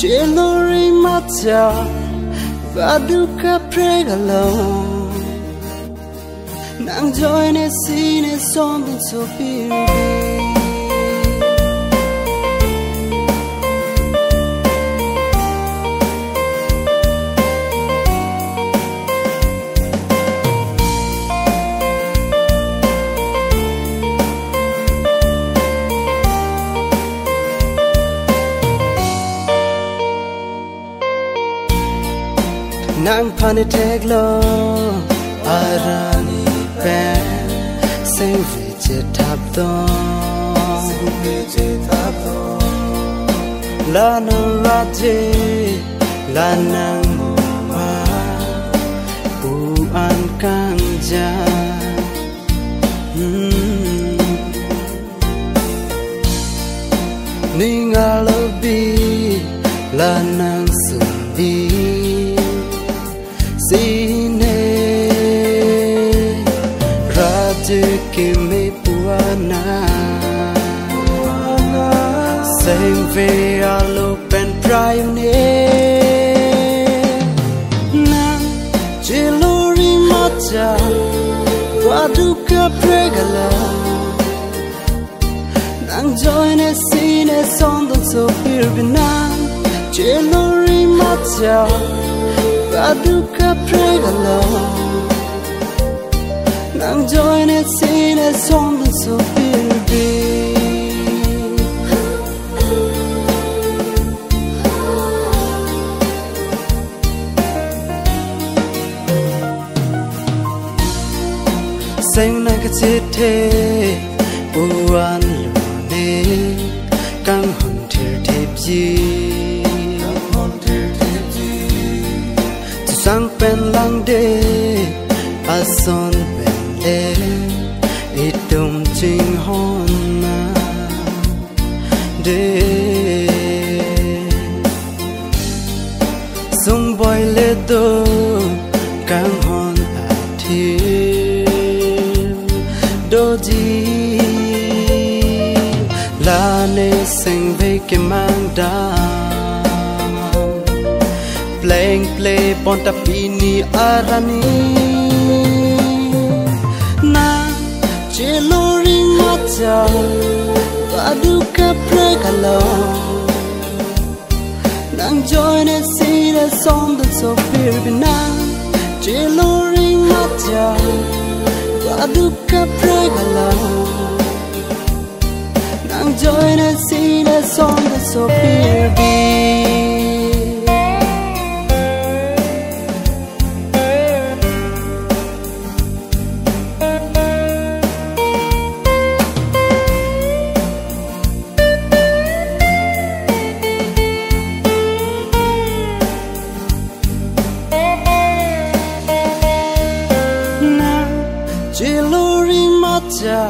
Celori matcha Vaduka pregalo Nang joy ne sine something so beautiful Nang pani teglo arani pen sing viche tap la nang raje la nang ma u an kang ja ninga lobi la nang sundi Sine Raja Kimi Puana Same way I'll open prime Nang Celori Macha Vaduka Pregala Nang join a scene a song that's so pure Celori Macha Vaduka pregalo Nang joy ne sine somdo so birbi Sing na ka chite buan lu ne kang hon thir thep ji Sang pen lang de ason pen le itum ching hon na de sung boy le do kang hon a thi do ji la ne sing ve ke mang da Playing play ponta pini arani Na celori macha Vaduka pregalo Nang join a scene a song that's so pure Na celori macha Vaduka pregalo Nang join a scene a song that's so pure Celori macha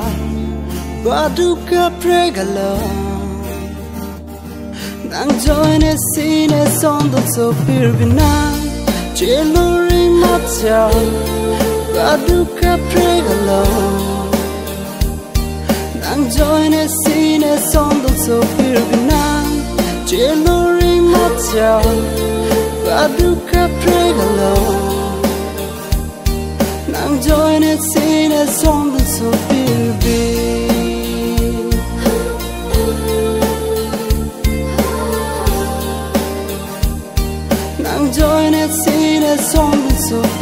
Vaduka pregalo Nang join a scene a song that's so pure Celori macha Vaduka pregalo Nang join a scene a song that's so pure Celori macha Vaduka pregalo Nang join a scene a song that's so beautiful Nang join a scene a song that's so